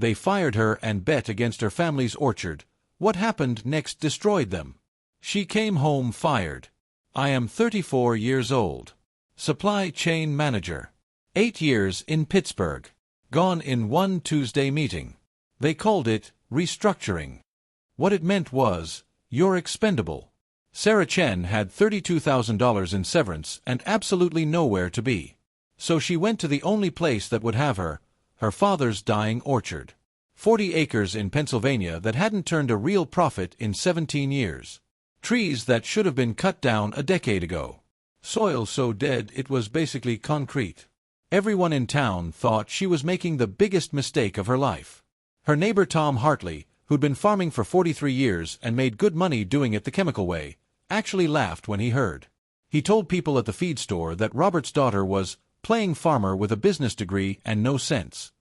They fired her and bet against her family's orchard. What happened next destroyed them. She came home fired. I am 34 years old. Supply chain manager. 8 years in Pittsburgh. Gone in one Tuesday meeting. They called it restructuring. What it meant was, you're expendable. Sarah Chen had $32,000 in severance and absolutely nowhere to be. So she went to the only place that would have her father's dying orchard. 40 acres in Pennsylvania that hadn't turned a real profit in 17 years. Trees that should have been cut down a decade ago. Soil so dead it was basically concrete. Everyone in town thought she was making the biggest mistake of her life. Her neighbor Tom Hartley, who'd been farming for 43 years and made good money doing it the chemical way, actually laughed when he heard. He told people at the feed store that Robert's daughter was playing farmer with a business degree and no sense.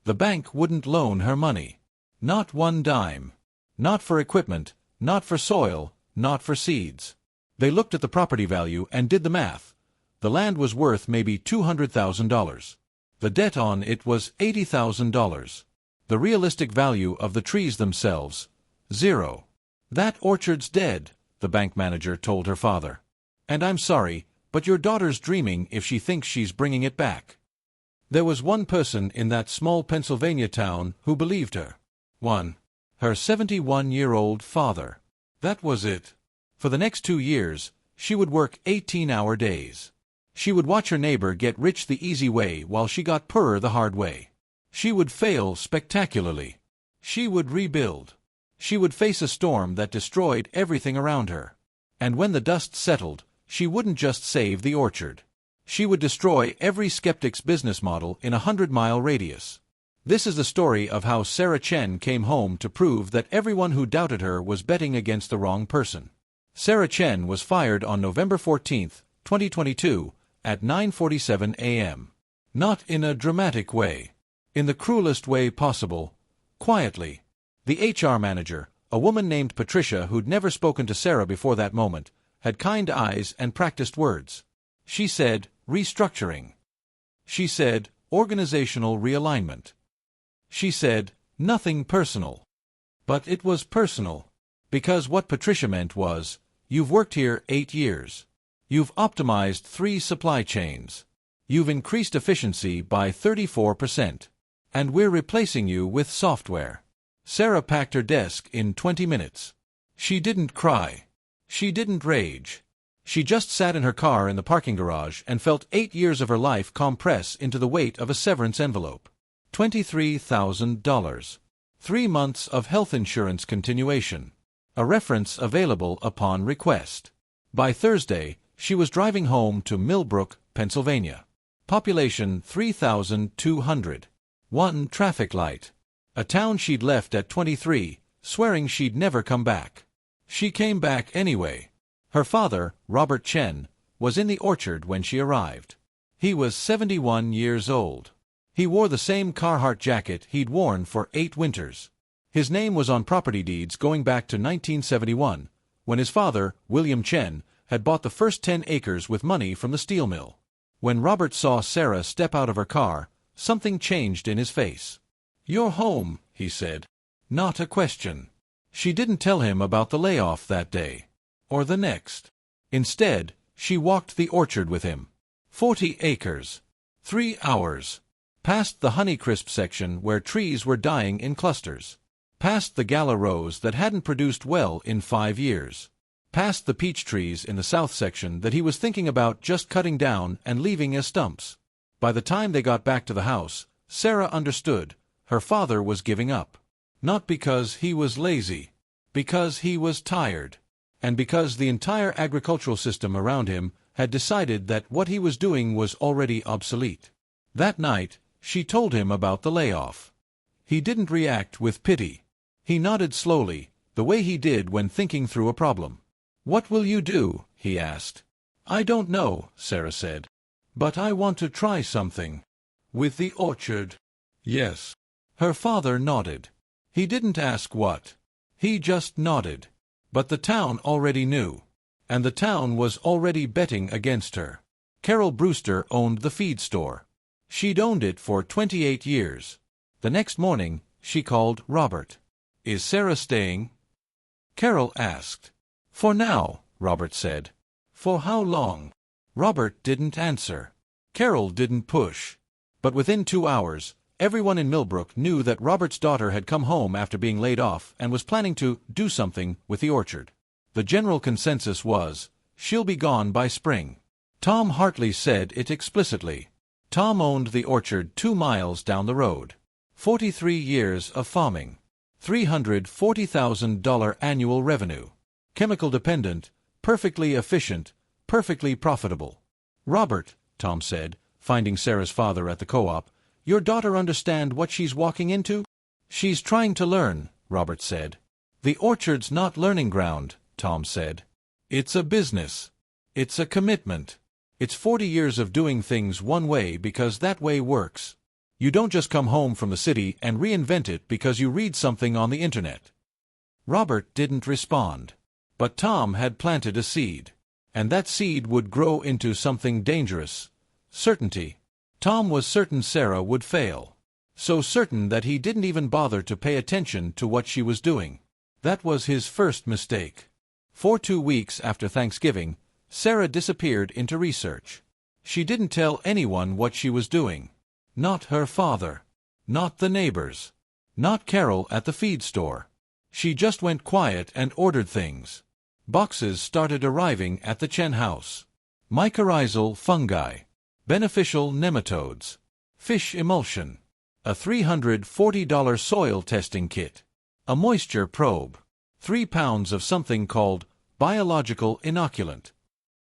The bank wouldn't loan her money. Not one dime. Not for equipment, not for soil, not for seeds. They looked at the property value and did the math. The land was worth maybe $200,000. The debt on it was $80,000. The realistic value of the trees themselves, zero. That orchard's dead, the bank manager told her father. And I'm sorry, but your daughter's dreaming if she thinks she's bringing it back. There was one person in that small Pennsylvania town who believed her. One. Her 71-year-old father. That was it. For the next 2 years, she would work 18-hour days. She would watch her neighbor get rich the easy way while she got poorer the hard way. She would fail spectacularly. She would rebuild. She would face a storm that destroyed everything around her. And when the dust settled, she wouldn't just save the orchard. She would destroy every skeptic's business model in a 100-mile radius. This is the story of how Sarah Chen came home to prove that everyone who doubted her was betting against the wrong person. Sarah Chen was fired on November 14, 2022, at 9:47 a.m. Not in a dramatic way. In the cruelest way possible. Quietly. The HR manager, a woman named Patricia who'd never spoken to Sarah before that moment, had kind eyes and practiced words. She said, restructuring. She said, organizational realignment. She said, nothing personal. But it was personal. Because what Patricia meant was, you've worked here 8 years. You've optimized 3 supply chains. You've increased efficiency by 34%. And we're replacing you with software. Sarah packed her desk in 20 minutes. She didn't cry. She didn't rage. She just sat in her car in the parking garage and felt 8 years of her life compress into the weight of a severance envelope. $23,000. 3 months of health insurance continuation. A reference available upon request. By Thursday, she was driving home to Millbrook, Pennsylvania. Population 3,200. 1 traffic light. A town she'd left at 23, swearing she'd never come back. She came back anyway. Her father, Robert Chen, was in the orchard when she arrived. He was 71 years old. He wore the same Carhartt jacket he'd worn for 8 winters. His name was on property deeds going back to 1971, when his father, William Chen, had bought the first 10 acres with money from the steel mill. When Robert saw Sarah step out of her car, something changed in his face. "You're home," he said. Not a question. She didn't tell him about the layoff that day. Or the next. Instead, she walked the orchard with him. 40 acres. 3 hours. Past the Honeycrisp section where trees were dying in clusters. Past the Gala rose that hadn't produced well in 5 years. Past the peach trees in the south section that he was thinking about just cutting down and leaving as stumps. By the time they got back to the house, Sarah understood. Her father was giving up. Not because he was lazy. Because he was tired. And because the entire agricultural system around him had decided that what he was doing was already obsolete. That night, she told him about the layoff. He didn't react with pity. He nodded slowly, the way he did when thinking through a problem. "What will you do?" he asked. "I don't know," Sarah said. "But I want to try something." "With the orchard?" "Yes." Her father nodded. He didn't ask what. He just nodded. But the town already knew. And the town was already betting against her. Carol Brewster owned the feed store. She'd owned it for 28 years. The next morning, She called Robert. "Is Sarah staying?" Carol asked. "For now," Robert said. "For how long?" Robert didn't answer. Carol didn't push. But within 2 hours, everyone in Millbrook knew that Robert's daughter had come home after being laid off and was planning to do something with the orchard. The general consensus was, she'll be gone by spring. Tom Hartley said it explicitly. Tom owned the orchard 2 miles down the road. 43 years of farming. $340,000 annual revenue. Chemical dependent, perfectly efficient, perfectly profitable. "Robert," Tom said, finding Sarah's father at the co-op, "your daughter understand what she's walking into?" "She's trying to learn," Robert said. "The orchard's not learning ground," Tom said. "It's a business. It's a commitment. It's 40 years of doing things one way because that way works. You don't just come home from the city and reinvent it because you read something on the internet." Robert didn't respond. But Tom had planted a seed. And that seed would grow into something dangerous. Certainty. Tom was certain Sarah would fail. So certain that he didn't even bother to pay attention to what she was doing. That was his first mistake. For 2 weeks after Thanksgiving, Sarah disappeared into research. She didn't tell anyone what she was doing. Not her father. Not the neighbors. Not Carol at the feed store. She just went quiet and ordered things. Boxes started arriving at the Chen house. Mycorrhizal fungi. Beneficial nematodes. Fish emulsion. A $340 soil testing kit. A moisture probe. 3 pounds of something called biological inoculant.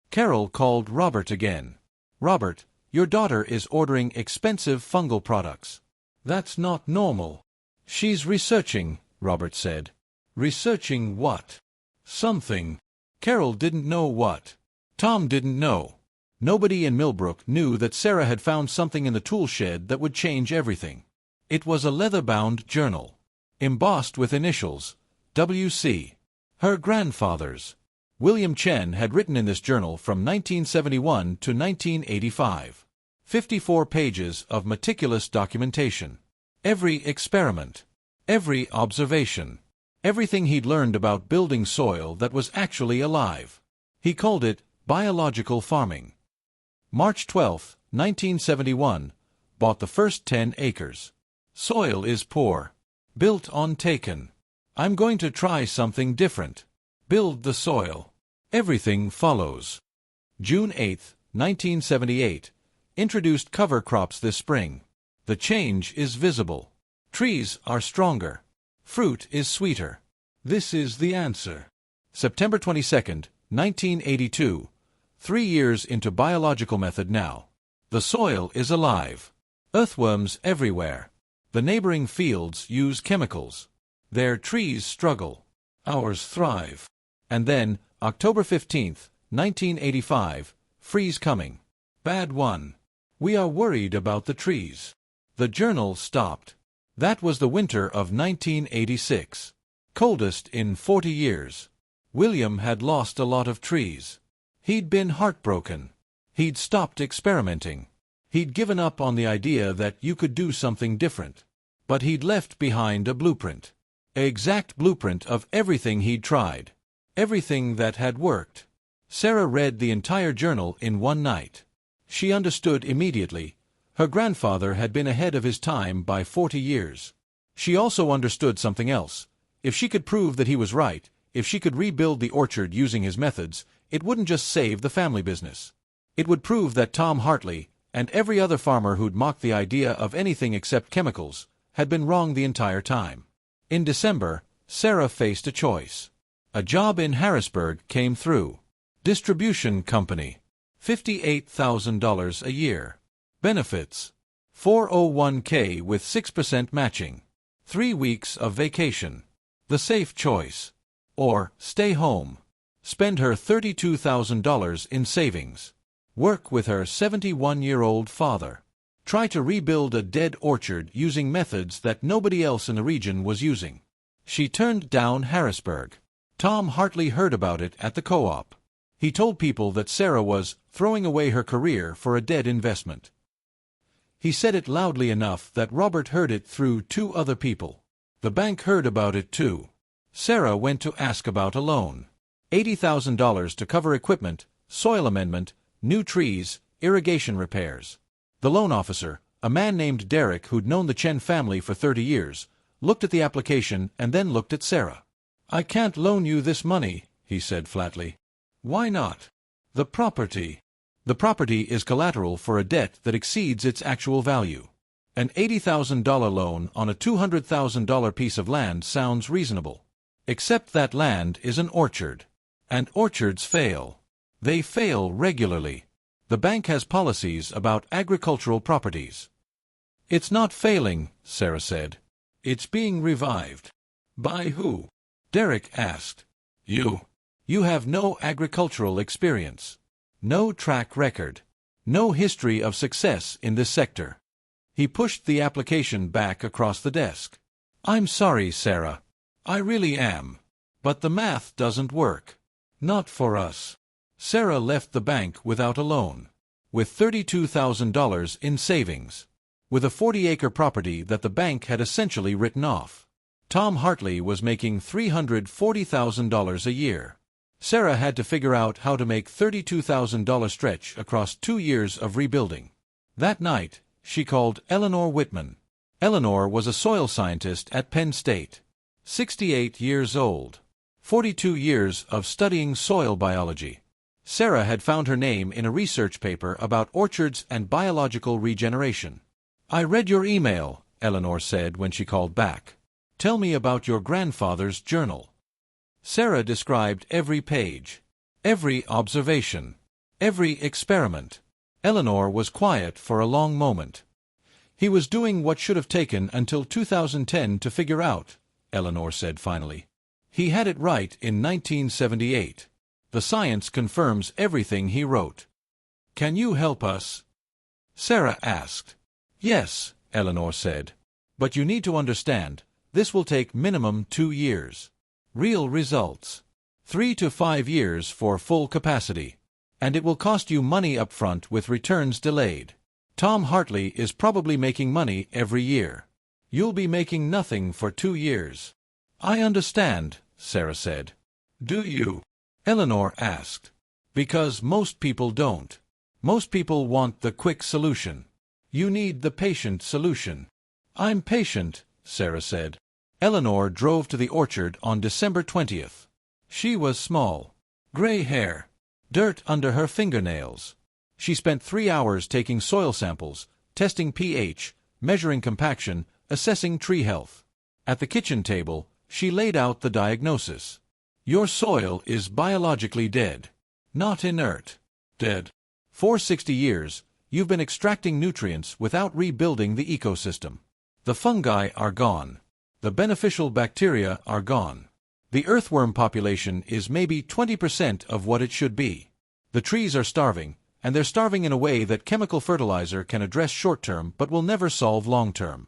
Carol called Robert again. "Robert, your daughter is ordering expensive fungal products. That's not normal." "She's researching," Robert said. "Researching what?" "Something." Carol didn't know what. Tom didn't know. Nobody in Millbrook knew that Sarah had found something in the tool shed that would change everything. It was a leather-bound journal, embossed with initials, W.C. Her grandfather's. William Chen had written in this journal from 1971 to 1985. 54 pages of meticulous documentation. Every experiment. Every observation. Everything he'd learned about building soil that was actually alive. He called it biological farming. March 12, 1971, bought the first 10 acres. Soil is poor. Built on taken. I'm going to try something different. Build the soil. Everything follows. June 8, 1978, introduced cover crops this spring. The change is visible. Trees are stronger. Fruit is sweeter. This is the answer. September 22, 1982, 3 years into biological method now. The soil is alive. Earthworms everywhere. The neighboring fields use chemicals. Their trees struggle. Ours thrive. And then, October 15, 1985, freeze coming. Bad one. We are worried about the trees. The journal stopped. That was the winter of 1986. Coldest in 40 years. William had lost a lot of trees. He'd been heartbroken. He'd stopped experimenting. He'd given up on the idea that you could do something different. But he'd left behind a blueprint. An exact blueprint of everything he'd tried. Everything that had worked. Sarah read the entire journal in one night. She understood immediately. Her grandfather had been ahead of his time by 40 years. She also understood something else. If she could prove that he was right, if she could rebuild the orchard using his methods, it wouldn't just save the family business. It would prove that Tom Hartley, and every other farmer who'd mocked the idea of anything except chemicals, had been wrong the entire time. In December, Sarah faced a choice. A job in Harrisburg came through. Distribution company. $58,000 a year. Benefits. 401k with 6% matching. 3 weeks of vacation. The safe choice. Or stay home. Spend her $32,000 in savings. Work with her 71-year-old father. Try to rebuild a dead orchard using methods that nobody else in the region was using. She turned down Harrisburg. Tom Hartley heard about it at the co-op. He told people that Sarah was throwing away her career for a dead investment. He said it loudly enough that Robert heard it through 2 other people. The bank heard about it too. Sarah went to ask about a loan. $80,000 to cover equipment, soil amendment, new trees, irrigation repairs. The loan officer, a man named Derek who'd known the Chen family for 30 years, looked at the application and then looked at Sarah. "I can't loan you this money," he said flatly. "Why not?" The property is collateral for a debt that exceeds its actual value. An $80,000 loan on a $200,000 piece of land sounds reasonable. Except that land is an orchard. And orchards fail. They fail regularly. The bank has policies about agricultural properties. "It's not failing," Sarah said. "It's being revived." "By who?" Derek asked. "You. You have no agricultural experience. No track record. No history of success in this sector." He pushed the application back across the desk. "I'm sorry, Sarah. I really am. But the math doesn't work. Not for us." Sarah left the bank without a loan. With $32,000 in savings. With a 40-acre property that the bank had essentially written off. Tom Hartley was making $340,000 a year. Sarah had to figure out how to make $32,000 stretch across 2 years of rebuilding. That night, she called Eleanor Whitman. Eleanor was a soil scientist at Penn State. 68 years old. 42 years of studying soil biology. Sarah had found her name in a research paper about orchards and biological regeneration. "I read your email," Eleanor said when she called back. "Tell me about your grandfather's journal." Sarah described every page, every observation, every experiment. Eleanor was quiet for a long moment. "He was doing what should have taken until 2010 to figure out," Eleanor said finally. "He had it right in 1978. The science confirms everything he wrote." "Can you help us?" Sarah asked. "Yes," Eleanor said. "But you need to understand, this will take minimum 2 years. Real results. 3 to 5 years for full capacity. And it will cost you money up front with returns delayed. Tom Hartley is probably making money every year. You'll be making nothing for 2 years." "I understand," Sarah said. "Do you?" Eleanor asked. "Because most people don't. Most people want the quick solution. You need the patient solution." "I'm patient," Sarah said. Eleanor drove to the orchard on December 20th. She was small. Gray hair. Dirt under her fingernails. She spent 3 hours taking soil samples, testing pH, measuring compaction, assessing tree health. At the kitchen table, she laid out the diagnosis. "Your soil is biologically dead. Not inert. Dead. For 60 years, you've been extracting nutrients without rebuilding the ecosystem. The fungi are gone. The beneficial bacteria are gone. The earthworm population is maybe 20% of what it should be. The trees are starving, and they're starving in a way that chemical fertilizer can address short-term but will never solve long-term."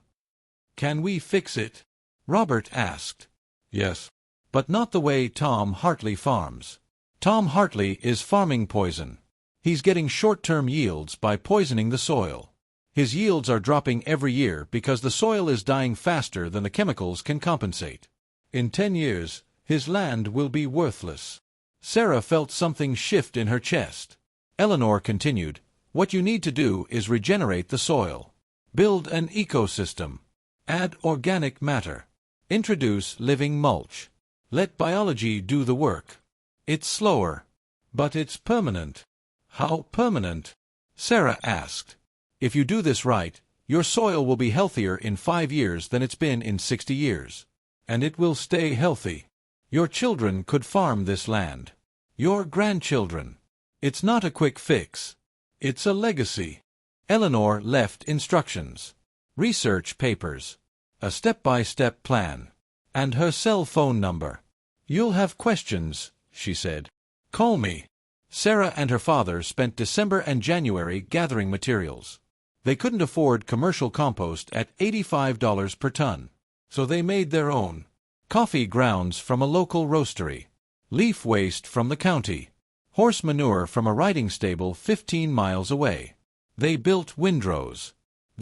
"Can we fix it?" Robert asked. "Yes. But not the way Tom Hartley farms. Tom Hartley is farming poison. He's getting short-term yields by poisoning the soil. His yields are dropping every year because the soil is dying faster than the chemicals can compensate. In 10 years, his land will be worthless." Sarah felt something shift in her chest. Eleanor continued, "What you need to do is regenerate the soil. Build an ecosystem. Add organic matter. Introduce living mulch. Let biology do the work. It's slower, but it's permanent." "How permanent?" Sarah asked. "If you do this right, your soil will be healthier in 5 years than it's been in 60 years. And it will stay healthy. Your children could farm this land. Your grandchildren. It's not a quick fix. It's a legacy." Eleanor left instructions, research papers, a step-by-step plan, and her cell phone number. "You'll have questions," she said. "Call me." Sarah and her father spent December and January gathering materials. They couldn't afford commercial compost at $85 per ton, so they made their own. Coffee grounds from a local roastery. Leaf waste from the county. Horse manure from a riding stable 15 miles away. They built windrows.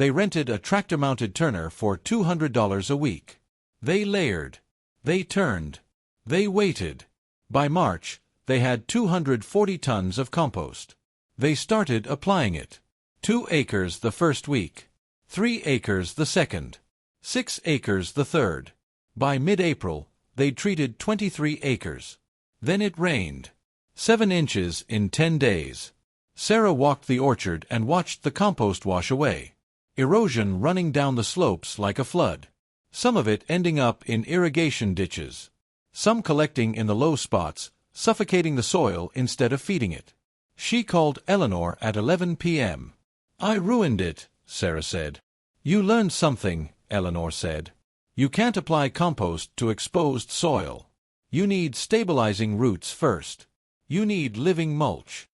They rented a tractor-mounted turner for $200 a week. They layered. They turned. They waited. By March, they had 240 tons of compost. They started applying it. 2 acres the first week. 3 acres the second. 6 acres the third. By mid-April, they'd treated 23 acres. Then it rained. 7 inches in 10 days. Sarah walked the orchard and watched the compost wash away. Erosion running down the slopes like a flood. Some of it ending up in irrigation ditches. Some collecting in the low spots, suffocating the soil instead of feeding it. She called Eleanor at 11 p.m. "I ruined it," Sarah said. "You learned something," Eleanor said. "You can't apply compost to exposed soil. You need stabilizing roots first. You need living mulch.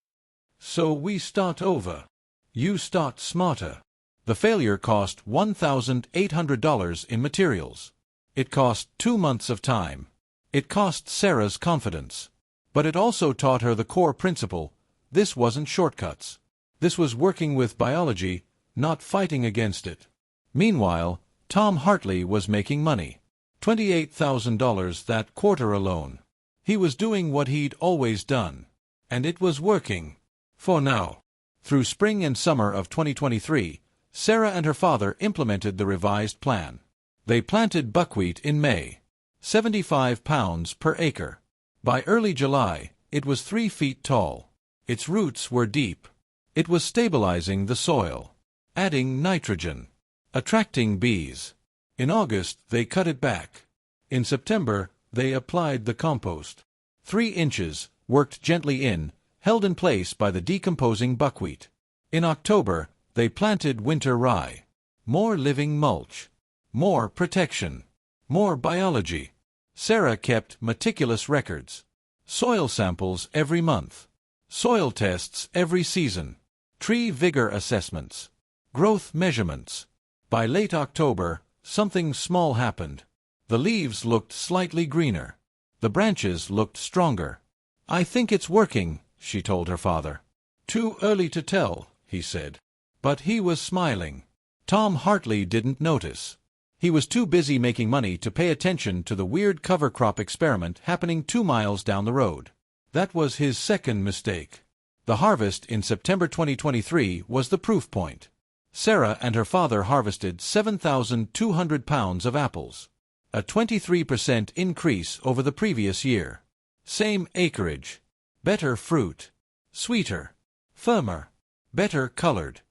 So we start over. You start smarter." The failure cost $1,800 in materials. It cost 2 months of time. It cost Sarah's confidence. But it also taught her the core principle: this wasn't shortcuts. This was working with biology, not fighting against it. Meanwhile, Tom Hartley was making money. $28,000 that quarter alone. He was doing what he'd always done. And it was working. For now. Through spring and summer of 2023, Sarah and her father implemented the revised plan. They planted buckwheat in May. 75 pounds per acre. By early July, it was 3 feet tall. Its roots were deep. It was stabilizing the soil, adding nitrogen, attracting bees. In August, they cut it back. In September, they applied the compost. 3 inches, worked gently in, held in place by the decomposing buckwheat. In October, they planted winter rye. More living mulch. More protection. More biology. Sarah kept meticulous records. Soil samples every month. Soil tests every season. Tree vigor assessments. Growth measurements. By late October, something small happened. The leaves looked slightly greener. The branches looked stronger. "I think it's working," she told her father. "Too early to tell," he said. But he was smiling. Tom Hartley didn't notice. He was too busy making money to pay attention to the weird cover crop experiment happening 2 miles down the road. That was his second mistake. The harvest in September 2023 was the proof point. Sarah and her father harvested 7,200 pounds of apples. A 23% increase over the previous year. Same acreage. Better fruit. Sweeter. Firmer. Better colored.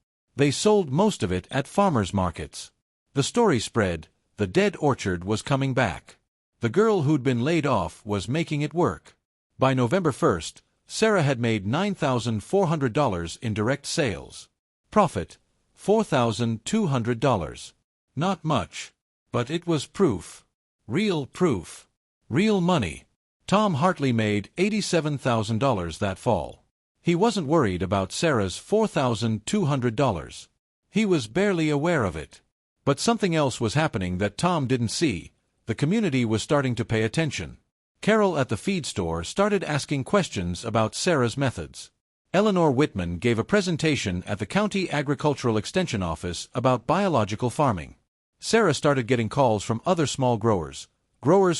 They sold most of it at farmers' markets. The story spread: the dead orchard was coming back. The girl who'd been laid off was making it work. By November 1st, Sarah had made $9,400 in direct sales. Profit: $4,200. Not much. But it was proof. Real proof. Real money. Tom Hartley made $87,000 that fall. He wasn't worried about Sarah's $4,200. He was barely aware of it. But something else was happening that Tom didn't see. The community was starting to pay attention. Carol at the feed store started asking questions about Sarah's methods. Eleanor Whitman gave a presentation at the County Agricultural Extension Office about biological farming. Sarah started getting calls from other small growers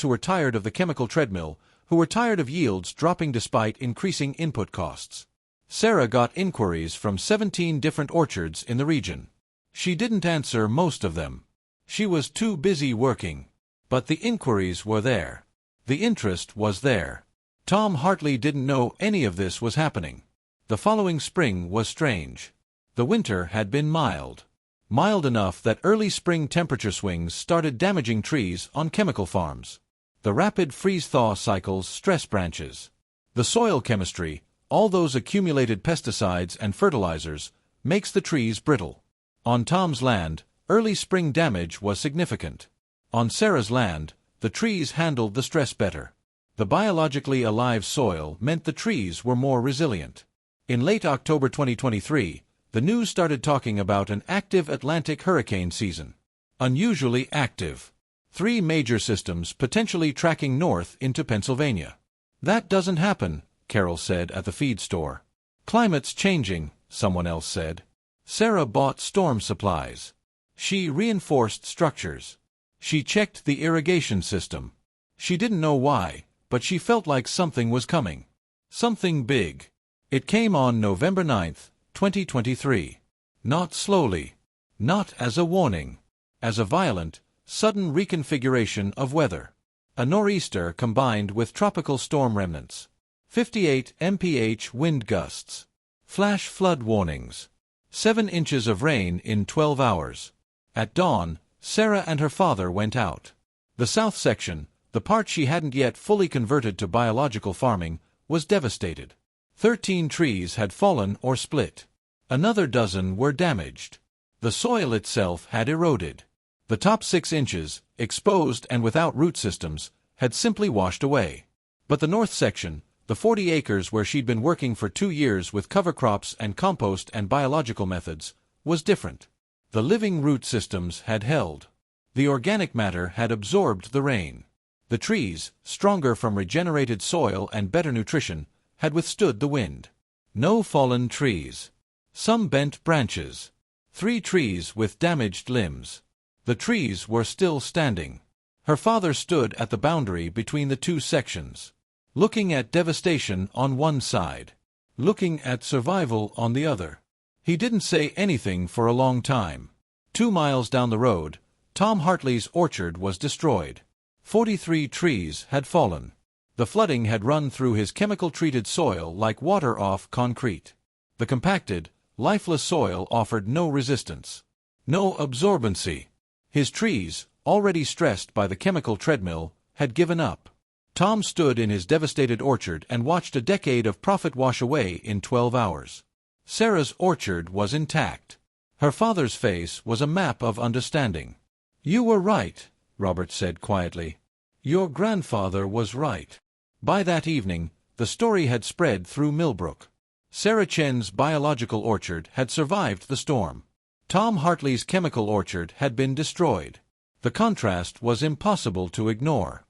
who were tired of the chemical treadmill, who were tired of yields dropping despite increasing input costs. Sarah got inquiries from 17 different orchards in the region. She didn't answer most of them. She was too busy working. But the inquiries were there. The interest was there. Tom Hartley didn't know any of this was happening. The following spring was strange. The winter had been mild. Mild enough that early spring temperature swings started damaging trees on chemical farms. The rapid freeze-thaw cycles stress branches. The soil chemistry, all those accumulated pesticides and fertilizers, makes the trees brittle. On Tom's land, early spring damage was significant. On Sarah's land, the trees handled the stress better. The biologically alive soil meant the trees were more resilient. In late October 2023, the news started talking about an active Atlantic hurricane season. Unusually active. 3 major systems potentially tracking north into Pennsylvania. "That doesn't happen," Carol said at the feed store. "Climate's changing," someone else said. Sarah bought storm supplies. She reinforced structures. She checked the irrigation system. She didn't know why, but she felt like something was coming. Something big. It came on November 9, 2023. Not slowly. Not as a warning. As a violent, sudden reconfiguration of weather. A nor'easter combined with tropical storm remnants. 58 mph wind gusts. Flash flood warnings. 7 inches of rain in 12 hours. At dawn, Sarah and her father went out. The south section, the part she hadn't yet fully converted to biological farming, was devastated. 13 trees had fallen or split. Another dozen were damaged. The soil itself had eroded. The top 6 inches, exposed and without root systems, had simply washed away. But the north section, the 40 acres where she'd been working for 2 years with cover crops and compost and biological methods, was different. The living root systems had held. The organic matter had absorbed the rain. The trees, stronger from regenerated soil and better nutrition, had withstood the wind. No fallen trees. Some bent branches. 3 trees with damaged limbs. The trees were still standing. Her father stood at the boundary between the 2 sections, looking at devastation on one side, looking at survival on the other. He didn't say anything for a long time. 2 miles down the road, Tom Hartley's orchard was destroyed. 43 trees had fallen. The flooding had run through his chemical-treated soil like water off concrete. The compacted, lifeless soil offered no resistance, no absorbency. His trees, already stressed by the chemical treadmill, had given up. Tom stood in his devastated orchard and watched a decade of profit wash away in 12 hours. Sarah's orchard was intact. Her father's face was a map of understanding. "You were right," Robert said quietly. "Your grandfather was right." By that evening, the story had spread through Millbrook. Sarah Chen's biological orchard had survived the storm. Tom Hartley's chemical orchard had been destroyed. The contrast was impossible to ignore.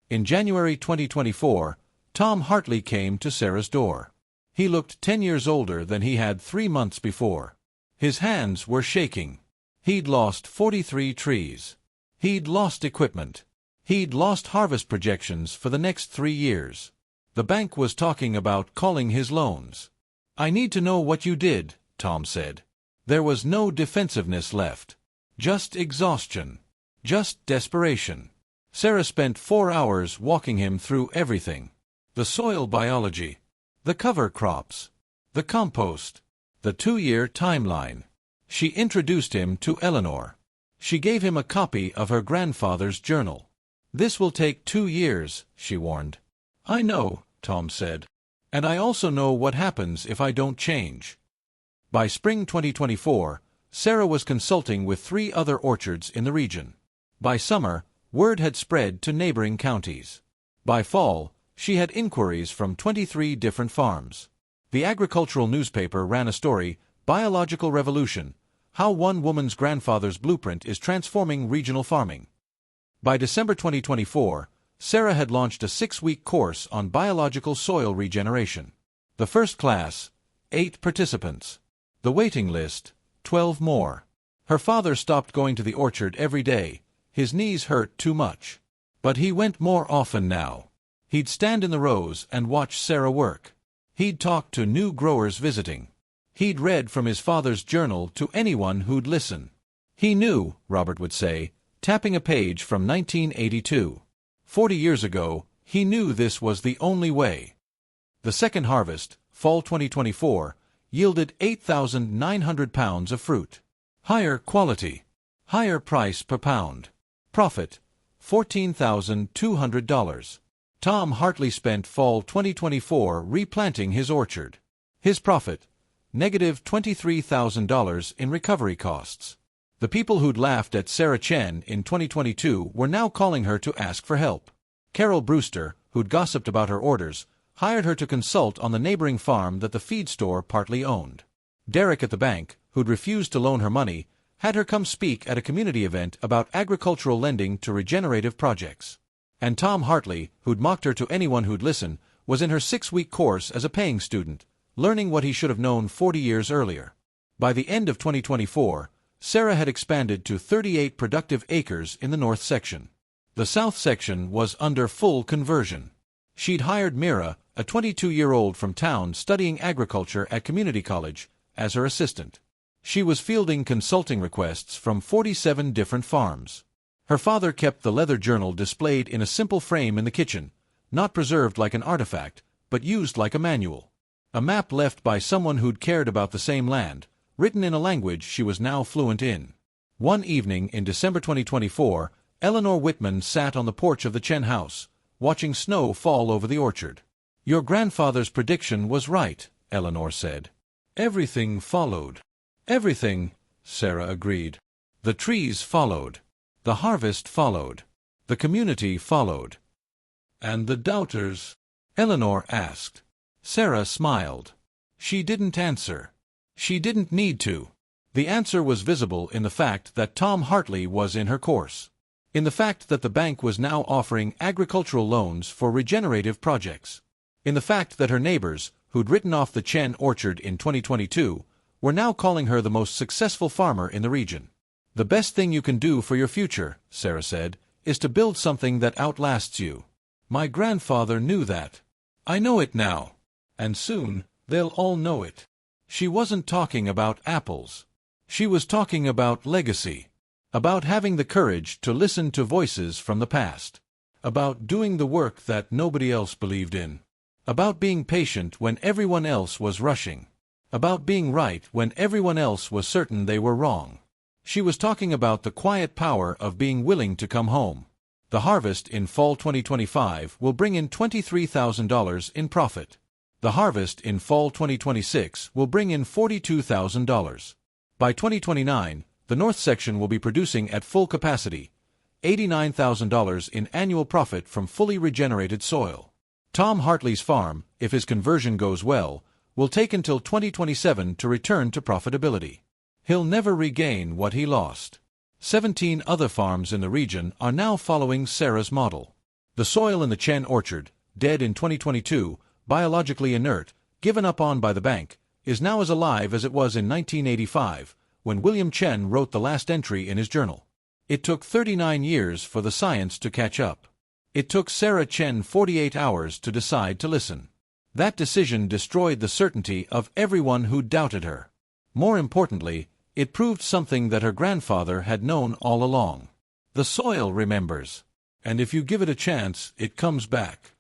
In January 2024, Tom Hartley came to Sarah's door. He looked 10 years older than he had 3 months before. His hands were shaking. He'd lost 43 trees. He'd lost equipment. He'd lost harvest projections for the next 3 years. The bank was talking about calling his loans. "I need to know what you did," Tom said. There was no defensiveness left. Just exhaustion. Just desperation. Sarah spent 4 hours walking him through everything. The soil biology. The cover crops. The compost. The 2-year timeline. She introduced him to Eleanor. She gave him a copy of her grandfather's journal. "This will take 2 years," she warned. "I know," Tom said. "And I also know what happens if I don't change." By spring 2024, Sarah was consulting with 3 other orchards in the region. By summer, word had spread to neighboring counties. By fall, she had inquiries from 23 different farms. The agricultural newspaper ran a story, "Biological Revolution: How One Woman's Grandfather's Blueprint is Transforming Regional Farming." By December 2024, Sarah had launched a 6-week course on biological soil regeneration. The first class, 8 participants. The waiting list, 12 more. Her father stopped going to the orchard every day. His knees hurt too much. But he went more often now. He'd stand in the rows and watch Sarah work. He'd talk to new growers visiting. He'd read from his father's journal to anyone who'd listen. He knew, Robert would say, tapping a page from 1982. 40 years ago, he knew this was the only way. The second harvest, fall 2024, yielded 8,900 pounds of fruit. Higher quality. Higher price per pound. Profit, $14,200. Tom Hartley spent fall 2024 replanting his orchard. His profit, negative $23,000 in recovery costs. The people who'd laughed at Sarah Chen in 2022 were now calling her to ask for help. Carol Brewster, who'd gossiped about her orders, hired her to consult on the neighboring farm that the feed store partly owned. Derek at the bank, who'd refused to loan her money, had her come speak at a community event about agricultural lending to regenerative projects. And Tom Hartley, who'd mocked her to anyone who'd listen, was in her 6-week course as a paying student, learning what he should have known 40 years earlier. By the end of 2024, Sarah had expanded to 38 productive acres in the north section. The south section was under full conversion. She'd hired Mira, a 22-year-old from town studying agriculture at community college, as her assistant. She was fielding consulting requests from 47 different farms. Her father kept the leather journal displayed in a simple frame in the kitchen, not preserved like an artifact, but used like a manual. A map left by someone who'd cared about the same land, written in a language she was now fluent in. One evening in December 2024, Eleanor Whitman sat on the porch of the Chen house, watching snow fall over the orchard. "Your grandfather's prediction was right," Eleanor said. "Everything followed." "Everything," Sarah agreed. "The trees followed. The harvest followed. The community followed." "And the doubters?" Eleanor asked. Sarah smiled. She didn't answer. She didn't need to. The answer was visible in the fact that Tom Hartley was in her course. In the fact that the bank was now offering agricultural loans for regenerative projects. In the fact that her neighbors, who'd written off the Chen orchard in 2022, were now calling her the most successful farmer in the region. "The best thing you can do for your future," Sarah said, "is to build something that outlasts you. My grandfather knew that. I know it now. And soon, they'll all know it." She wasn't talking about apples. She was talking about legacy. About having the courage to listen to voices from the past. About doing the work that nobody else believed in. About being patient when everyone else was rushing. About being right when everyone else was certain they were wrong. She was talking about the quiet power of being willing to come home. The harvest in fall 2025 will bring in $23,000 in profit. The harvest in fall 2026 will bring in $42,000. By 2029, the north section will be producing at full capacity, $89,000 in annual profit from fully regenerated soil. Tom Hartley's farm, if his conversion goes well, will take until 2027 to return to profitability. He'll never regain what he lost. 17 other farms in the region are now following Sarah's model. The soil in the Chen orchard, dead in 2022, biologically inert, given up on by the bank, is now as alive as it was in 1985, when William Chen wrote the last entry in his journal. It took 39 years for the science to catch up. It took Sarah Chen 48 hours to decide to listen. That decision destroyed the certainty of everyone who doubted her. More importantly, it proved something that her grandfather had known all along. The soil remembers. And if you give it a chance, it comes back.